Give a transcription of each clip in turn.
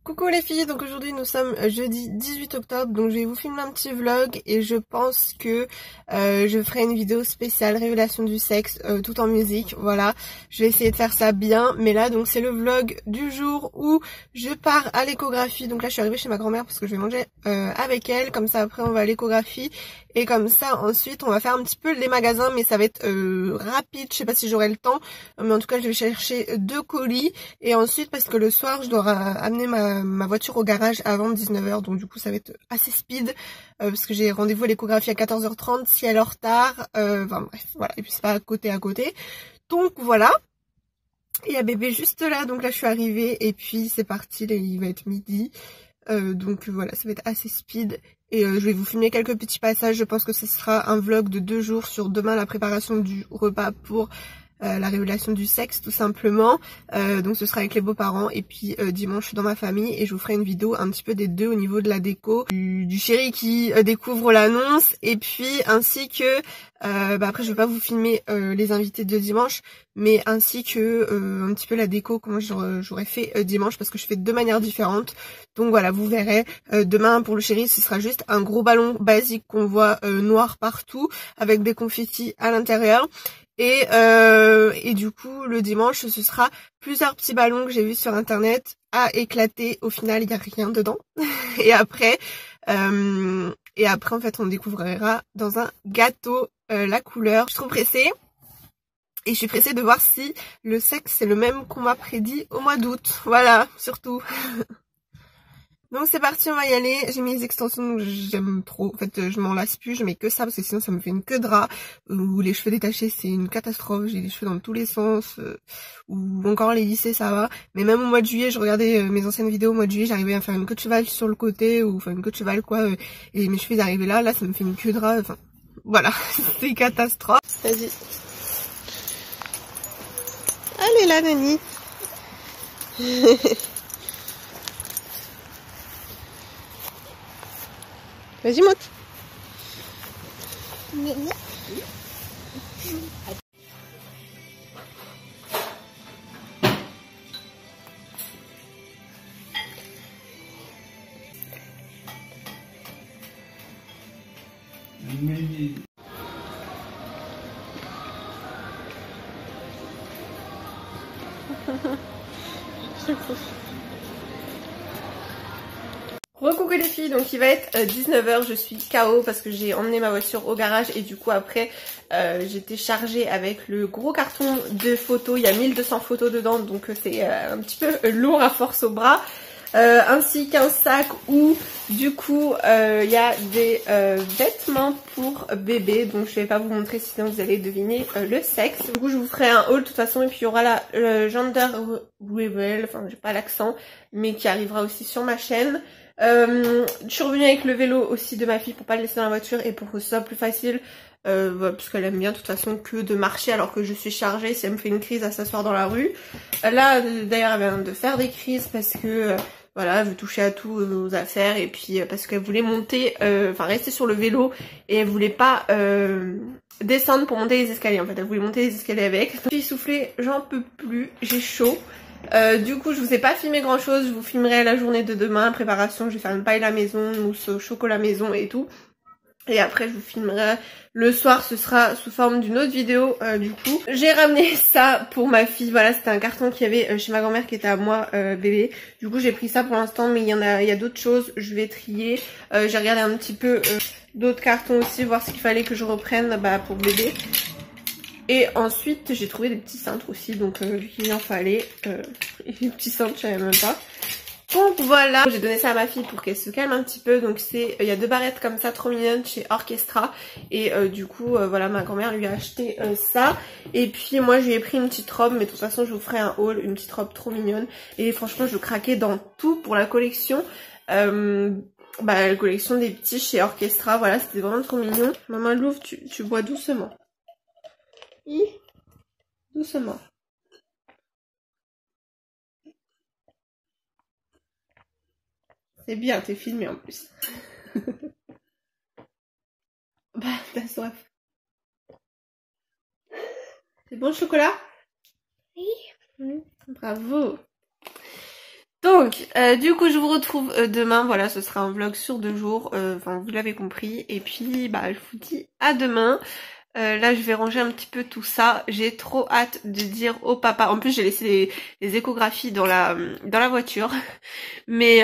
Coucou les filles, donc aujourd'hui nous sommes jeudi 18 octobre, donc je vais vous filmer un petit vlog et je pense que je ferai une vidéo spéciale révélation du sexe tout en musique, voilà. Je vais essayer de faire ça bien, mais là donc c'est le vlog du jour où je pars à l'échographie, donc là je suis arrivée chez ma grand-mère parce que je vais manger avec elle, comme ça après on va à l'échographie et comme ça ensuite on va faire un petit peu les magasins, mais ça va être rapide, je sais pas si j'aurai le temps, mais en tout cas je vais chercher 2 colis et ensuite parce que le soir je dois amener ma voiture au garage avant 19 h, donc du coup ça va être assez speed parce que j'ai rendez-vous à l'échographie à 14 h 30, si elle est en retard, enfin bref voilà, et puis c'est pas à côté, donc voilà. Il y a bébé juste là, donc là je suis arrivée et puis c'est parti, là, il va être midi, donc voilà, ça va être assez speed et je vais vous filmer quelques petits passages. Je pense que ce sera un vlog de 2 jours sur demain la préparation du repas pour la révélation du sexe tout simplement, donc ce sera avec les beaux-parents et puis dimanche je suis dans ma famille et je vous ferai une vidéo un petit peu des deux au niveau de la déco, du chéri qui découvre l'annonce et puis ainsi que après je vais pas vous filmer les invités de dimanche, mais ainsi que un petit peu la déco comment j'aurais fait dimanche parce que je fais de 2 manières différentes, donc voilà vous verrez. Demain pour le chéri ce sera juste un gros ballon basique qu'on voit noir partout avec des confettis à l'intérieur. Et du coup le dimanche ce sera plusieurs petits ballons que j'ai vus sur internet à éclater, au final il n'y a rien dedans et après en fait on découvrira dans un gâteau la couleur. Je suis trop pressée et je suis pressée de voir si le sexe c'est le même qu'on m'a prédit au mois d'août, voilà surtout. Donc c'est parti, on va y aller. J'ai mis les extensions, j'aime trop. En fait, je m'en lasse plus, je mets que ça parce que sinon ça me fait une queue de rat. Ou les cheveux détachés, c'est une catastrophe. J'ai les cheveux dans tous les sens. Ou encore les lissés, ça va. Mais même au mois de juillet, je regardais mes anciennes vidéos au mois de juillet, j'arrivais à faire une queue de cheval sur le côté ou enfin une queue de cheval quoi. Et mes cheveux ils arrivaient là, ça me fait une queue de rat. Enfin, voilà, c'est une catastrophe. Vas-y. Allez là, Nani. Vas-y, monte. Recoucou les filles, donc il va être 19 h, je suis KO parce que j'ai emmené ma voiture au garage et du coup après j'étais chargée avec le gros carton de photos, il y a 1200 photos dedans donc c'est un petit peu lourd à force au bras, ainsi qu'un sac où du coup il y a des vêtements pour bébé, donc je vais pas vous montrer sinon vous allez deviner le sexe. Du coup je vous ferai un haul de toute façon et puis il y aura la gender reveal, enfin j'ai pas l'accent mais qui arrivera aussi sur ma chaîne. Je suis revenue avec le vélo aussi de ma fille pour pas le laisser dans la voiture et pour que ce soit plus facile parce qu'elle aime bien de toute façon que de marcher alors que je suis chargée si elle me fait une crise à s'asseoir dans la rue. Là d'ailleurs elle vient de faire des crises parce que voilà, elle veut toucher à tous nos affaires et puis parce qu'elle voulait monter, enfin rester sur le vélo et elle voulait pas descendre pour monter les escaliers en fait, elle voulait monter les escaliers avec. J'ai soufflé, j'en peux plus, j'ai chaud. Du coup je vous ai pas filmé grand chose, je vous filmerai la journée de demain, préparation, je vais faire une paille à la maison, mousse au chocolat maison et tout. Et après je vous filmerai le soir, ce sera sous forme d'une autre vidéo du coup. J'ai ramené ça pour ma fille, voilà c'était un carton qu'il y avait chez ma grand-mère qui était à moi bébé. Du coup j'ai pris ça pour l'instant mais il y a d'autres choses, je vais trier. J'ai regardé un petit peu d'autres cartons aussi, voir ce qu'il fallait que je reprenne pour bébé. Et ensuite j'ai trouvé des petits cintres aussi, donc il en fallait, des petits cintres je savais même pas. Donc voilà, j'ai donné ça à ma fille pour qu'elle se calme un petit peu, donc il y a 2 barrettes comme ça trop mignonnes chez Orchestra. Et du coup voilà ma grand-mère lui a acheté ça. Et puis moi je lui ai pris une petite robe, mais de toute façon je vous ferai un haul, une petite robe trop mignonne. Et franchement je craquais dans tout pour la collection. La collection des petits chez Orchestra, voilà c'était vraiment trop mignon. Maman Louvre, tu bois doucement. Doucement. C'est bien, t'es filmé en plus. T'as soif. C'est bon le chocolat? Oui. Bravo. Donc Donc, du coup, je vous retrouve demain. Voilà, ce sera un vlog sur 2 jours. Enfin, vous l'avez compris. Et puis, bah, je vous dis à demain. Là, je vais ranger un petit peu tout ça. J'ai trop hâte de dire au papa. En plus, j'ai laissé les échographies dans la voiture. Mais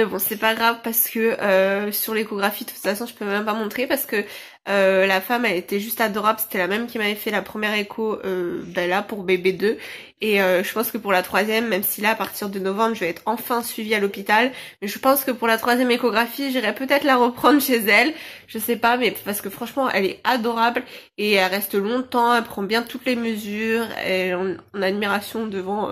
bon, c'est pas grave parce que sur l'échographie, de toute façon, je peux même pas montrer parce que la femme, elle était juste adorable. C'était la même qui m'avait fait la première écho, ben là, pour bébé 2. Et je pense que pour la 3e, même si là, à partir de novembre, je vais être enfin suivie à l'hôpital. Mais je pense que pour la 3e échographie, j'irai peut-être la reprendre chez elle. Je sais pas, mais parce que franchement, elle est adorable. Et elle reste longtemps, elle prend bien toutes les mesures. Elle est en admiration devant,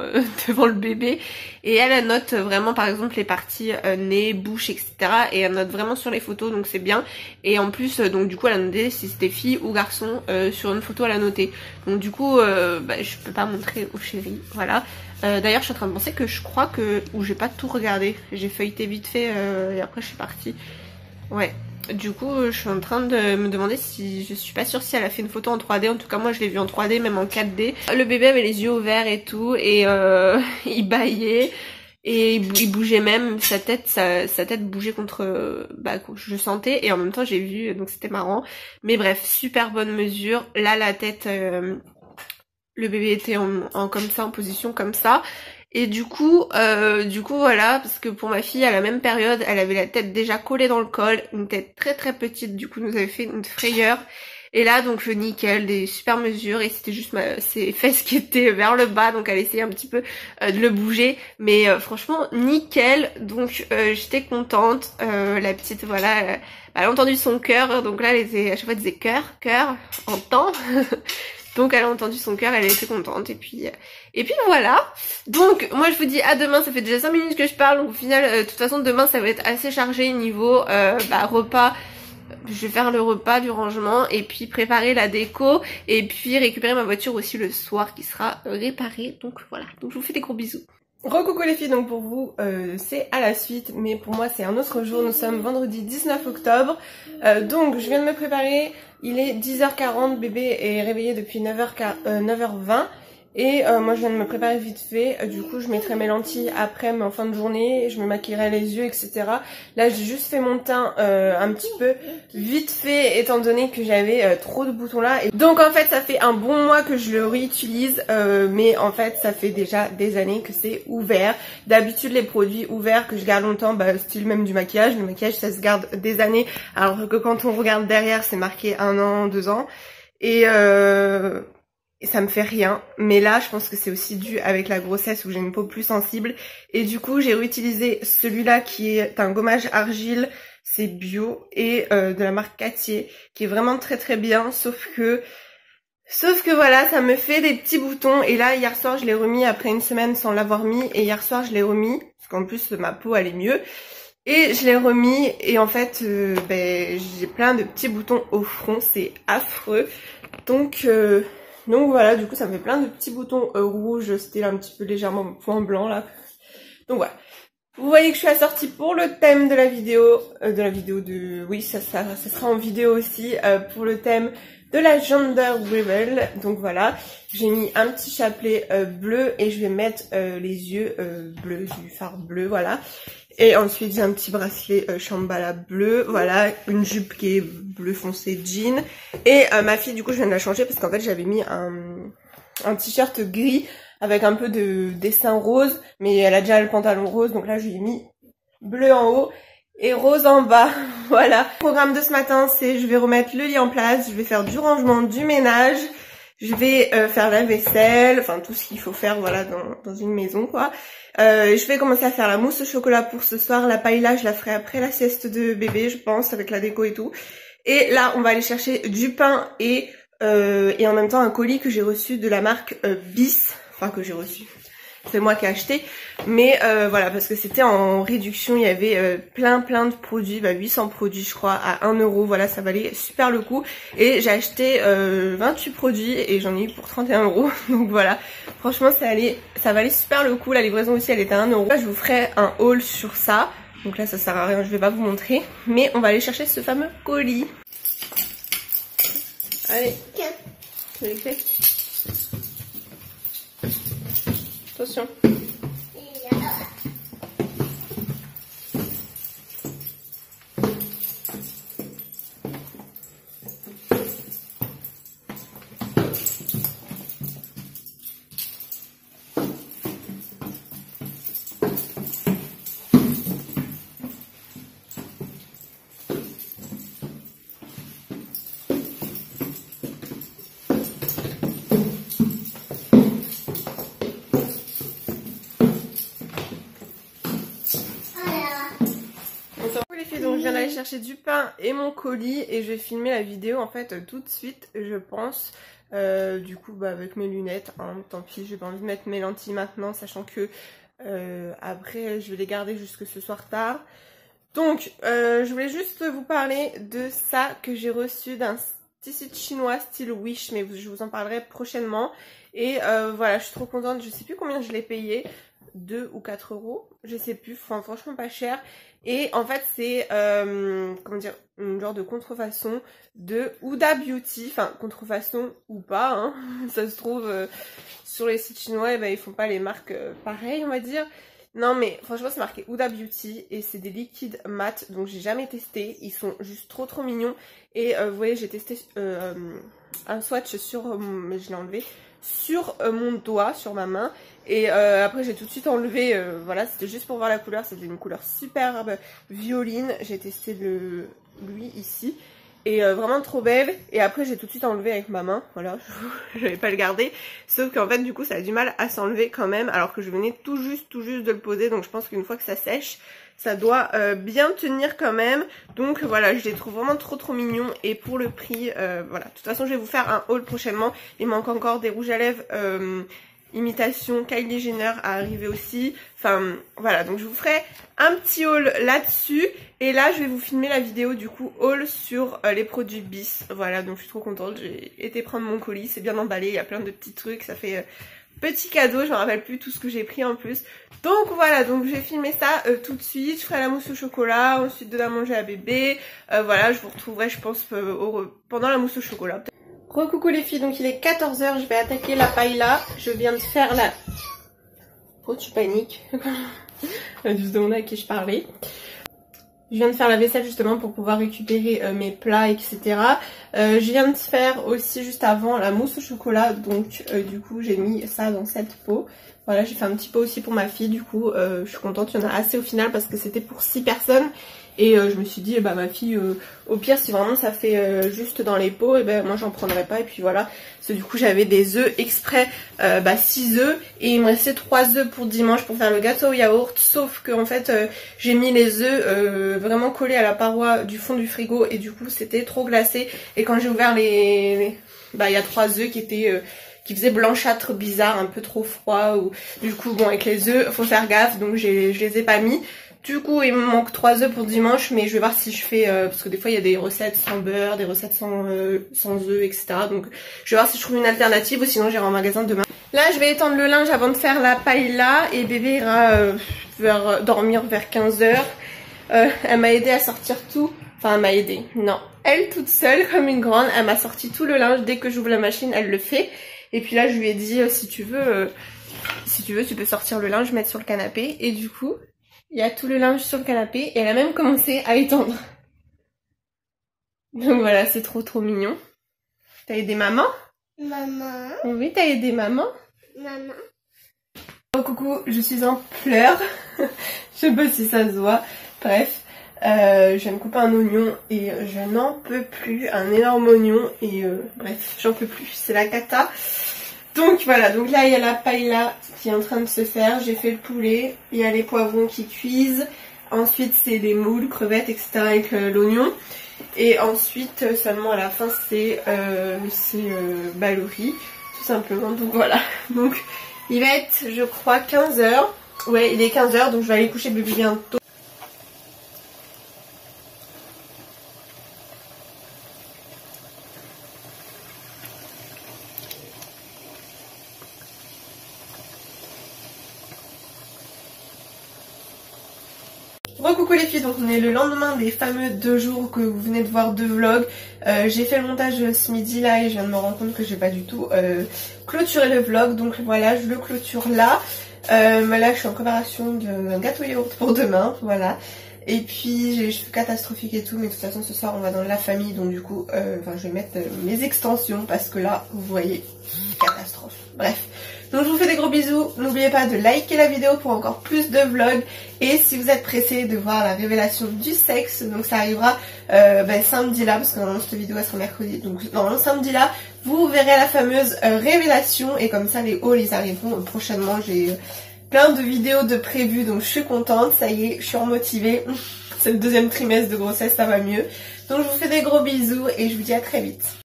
devant le bébé. Et elle note vraiment, par exemple, les parties nez, bouche, etc. Et elle note vraiment sur les photos, donc c'est bien. Et en plus, donc du coup, elle a noté si c'était fille ou garçon. Sur une photo, elle a noté. Donc du coup, bah, je peux pas montrer au chéri. Voilà. D'ailleurs, je suis en train de penser que je crois que... Ou j'ai pas tout regardé. J'ai feuilleté vite fait et après je suis partie. Ouais. Du coup, je suis en train de me demander si... Je suis pas sûre si elle a fait une photo en 3D. En tout cas, moi, je l'ai vue en 3D, même en 4D. Le bébé avait les yeux ouverts et tout. Et il bâillait. Et il bougeait même. Sa tête bougeait contre... bah, je sentais. Et en même temps, j'ai vu. Donc, c'était marrant. Mais bref, super bonne mesure. Là, la tête... le bébé était comme ça, en position comme ça. Et du coup voilà, parce que pour ma fille à la même période, elle avait la tête déjà collée dans le col, une tête très très petite, du coup nous avait fait une frayeur. Et là donc nickel, des super mesures, et c'était juste ses fesses qui étaient vers le bas, donc elle essayait un petit peu de le bouger, mais franchement nickel. Donc j'étais contente. La petite voilà, elle a entendu son cœur, donc là elle était à chaque fois elle disait cœur, entend. Donc elle a entendu son cœur, elle était contente, et puis voilà. Donc moi je vous dis à demain, ça fait déjà 5 minutes que je parle, donc au final de toute façon demain ça va être assez chargé niveau repas. Je vais faire le repas, du rangement, et puis préparer la déco, et puis récupérer ma voiture aussi le soir qui sera réparée. Donc voilà, donc je vous fais des gros bisous. Recoucou les filles, donc pour vous c'est à la suite, mais pour moi c'est un autre jour. Nous sommes vendredi 19 octobre, donc je viens de me préparer. Il est 10h40, bébé est réveillé depuis 9h20. Et moi je viens de me préparer vite fait, du coup je mettrai mes lentilles après, mais en fin de journée, je me maquillerai les yeux, etc. Là j'ai juste fait mon teint un petit peu vite fait, étant donné que j'avais trop de boutons là. Et donc en fait ça fait un bon mois que je le réutilise, mais en fait ça fait déjà des années que c'est ouvert. D'habitude les produits ouverts que je garde longtemps, style même du maquillage, le maquillage ça se garde des années, alors que quand on regarde derrière c'est marqué 1 an, 2 ans. Et ça me fait rien, mais là je pense que c'est aussi dû avec la grossesse où j'ai une peau plus sensible. Et du coup j'ai réutilisé celui-là qui est un gommage argile, c'est bio, et de la marque Cartier, qui est vraiment très très bien, sauf que voilà, ça me fait des petits boutons. Et là hier soir je l'ai remis après une semaine sans l'avoir mis, et hier soir je l'ai remis, parce qu'en plus ma peau elle est mieux. Et je l'ai remis, et en fait j'ai plein de petits boutons au front, c'est affreux. Donc voilà, du coup ça me fait plein de petits boutons rouges, style un petit peu légèrement point blanc là. Donc voilà. Vous voyez que je suis assortie pour le thème de la vidéo, oui ça sera en vidéo aussi, pour le thème de la gender reveal. Donc voilà, j'ai mis un petit chapelet bleu, et je vais mettre les yeux bleus, du fard bleu, voilà. Et ensuite j'ai un petit bracelet Shambhala bleu, voilà, une jupe qui est bleu foncé jean. Et ma fille du coup je viens de la changer parce qu'en fait j'avais mis un t-shirt gris avec un peu de dessin rose, mais elle a déjà le pantalon rose, donc là je lui ai mis bleu en haut et rose en bas. Voilà. Le programme de ce matin c'est je vais remettre le lit en place, je vais faire du rangement, du ménage. Je vais faire la vaisselle, enfin tout ce qu'il faut faire voilà dans une maison quoi. Je vais commencer à faire la mousse au chocolat pour ce soir. La paella je la ferai après la sieste de bébé je pense, avec la déco et tout. Et là on va aller chercher du pain et en même temps un colis que j'ai reçu de la marque Bis. Enfin que j'ai reçu, c'est moi qui ai acheté, mais voilà, parce que c'était en réduction, il y avait plein de produits, 800 produits je crois à 1 €, voilà, ça valait super le coup. Et j'ai acheté 28 produits et j'en ai eu pour 31 €, donc voilà, franchement ça valait super le coup. La livraison aussi elle était à 1 €. Là je vous ferai un haul sur ça, donc là ça sert à rien, je vais pas vous montrer, mais on va aller chercher ce fameux colis. Allez, je l'ai fait. Attention. les filles, donc je viens d'aller chercher du pain et mon colis et je vais filmer la vidéo en fait tout de suite je pense. Du coup bah avec mes lunettes, hein, tant pis, j'ai pas envie de mettre mes lentilles maintenant sachant que après je vais les garder jusque ce soir tard. Donc je voulais juste vous parler de ça que j'ai reçu d'un site chinois style Wish, mais je vous en parlerai prochainement. Et voilà, je suis trop contente, je sais plus combien je l'ai payé, 2 ou 4 euros, je sais plus, enfin, franchement pas cher. Et en fait c'est, comment dire, une genre de contrefaçon de Huda Beauty, enfin contrefaçon ou pas, hein. Ça se trouve sur les sites chinois, ben, ils font pas les marques pareilles on va dire. Non mais franchement c'est marqué Huda Beauty et c'est des liquides mat, donc j'ai jamais testé, ils sont juste trop mignons. Et vous voyez j'ai testé un swatch sur, mais je l'ai enlevé, sur mon doigt, sur ma main. Et après j'ai tout de suite enlevé, voilà, c'était juste pour voir la couleur, c'était une couleur superbe violine. J'ai testé lui ici et vraiment trop belle. Et après j'ai tout de suite enlevé avec ma main, voilà, je vais pas le garder. Sauf qu'en fait du coup ça a du mal à s'enlever quand même, alors que je venais tout juste de le poser. Donc je pense qu'une fois que ça sèche, ça doit bien tenir quand même. Donc voilà, je les trouve vraiment trop mignons. Et pour le prix, voilà, de toute façon je vais vous faire un haul prochainement. Il manque encore des rouges à lèvres imitation Kylie Jenner à arriver aussi. Enfin voilà, donc je vous ferai un petit haul là-dessus. Et là je vais vous filmer la vidéo du coup haul sur les produits Bis. Voilà, donc je suis trop contente, j'ai été prendre mon colis, c'est bien emballé, il y a plein de petits trucs, ça fait petit cadeau, je me rappelle plus tout ce que j'ai pris en plus. Donc voilà, donc je vais filmer ça tout de suite, je ferai la mousse au chocolat, ensuite de la manger à bébé. Voilà, je vous retrouverai je pense pendant la mousse au chocolat. Recoucou les filles, donc il est 14 h, je vais attaquer la paella. Je viens de faire la... Oh tu paniques. Je me demandais à qui je parlais. Je viens de faire la vaisselle justement pour pouvoir récupérer mes plats etc. Je viens de faire aussi juste avant la mousse au chocolat, donc du coup j'ai mis ça dans cette pot. Voilà, j'ai fait un petit pot aussi pour ma fille, du coup je suis contente, il y en a assez au final parce que c'était pour 6 personnes. Et je me suis dit, bah ma fille, au pire si vraiment ça fait juste dans les pots, et ben moi j'en prendrai pas. Et puis voilà, parce que du coup j'avais des œufs exprès, 6 œufs. Et il me restait 3 œufs pour dimanche pour faire le gâteau au yaourt. Sauf que en fait j'ai mis les œufs vraiment collés à la paroi du fond du frigo. Et du coup c'était trop glacé. Et quand j'ai ouvert il y a 3 œufs qui étaient... qui faisait blanchâtre bizarre, un peu trop froid. Ou... Du coup bon avec les œufs faut faire gaffe, donc je les ai pas mis. Du coup il me manque 3 œufs pour dimanche, mais je vais voir si je fais, parce que des fois il y a des recettes sans beurre, des recettes sans œufs etc. Donc je vais voir si je trouve une alternative ou sinon j'irai en magasin demain. Là je vais étendre le linge avant de faire la paella et bébé ira dormir vers 15 h. Elle m'a aidé à sortir tout, enfin elle m'a aidé, non. Elle toute seule comme une grande, elle m'a sorti tout le linge, dès que j'ouvre la machine elle le fait. Et puis là je lui ai dit si tu veux tu peux sortir le linge, mettre sur le canapé. Et du coup il y a tout le linge sur le canapé et elle a même commencé à étendre. Donc voilà, c'est trop mignon. T'as aidé maman? Maman. Oui, t'as aidé maman? Maman. Oh coucou, je suis en pleurs. Je sais pas si ça se voit. Bref, je viens de couper un oignon et je n'en peux plus. Un énorme oignon et bref, j'en peux plus. C'est la cata. Donc voilà, donc là il y a la paella qui est en train de se faire, j'ai fait le poulet, il y a les poivrons qui cuisent, ensuite c'est les moules, crevettes etc. avec l'oignon, et ensuite seulement à la fin c'est le riz, tout simplement. Donc voilà, donc il va être je crois 15 h, ouais il est 15 h, donc je vais aller coucher bébé bientôt. Recoucou les filles, donc on est le lendemain des fameux 2 jours que vous venez de voir 2 vlogs. J'ai fait le montage ce midi là et je viens de me rendre compte que j'ai pas du tout clôturé le vlog. Donc voilà, je le clôture là. Là je suis en préparation d'un gâteau yaourt pour demain, voilà. Et puis j'ai les cheveux catastrophiques et tout, mais de toute façon ce soir on va dans la famille, donc du coup je vais mettre mes extensions parce que là vous voyez, catastrophe. Bref. Donc je vous fais des gros bisous, n'oubliez pas de liker la vidéo pour encore plus de vlogs. Et si vous êtes pressés de voir la révélation du sexe, donc ça arrivera samedi là, parce que normalement cette vidéo elle sera mercredi. Donc normalement samedi là, vous verrez la fameuse révélation. Et comme ça les hauls ils arriveront prochainement. J'ai plein de vidéos de prévues, donc je suis contente, ça y est, je suis remotivée. c'est le deuxième trimestre de grossesse, ça va mieux. Donc je vous fais des gros bisous et je vous dis à très vite.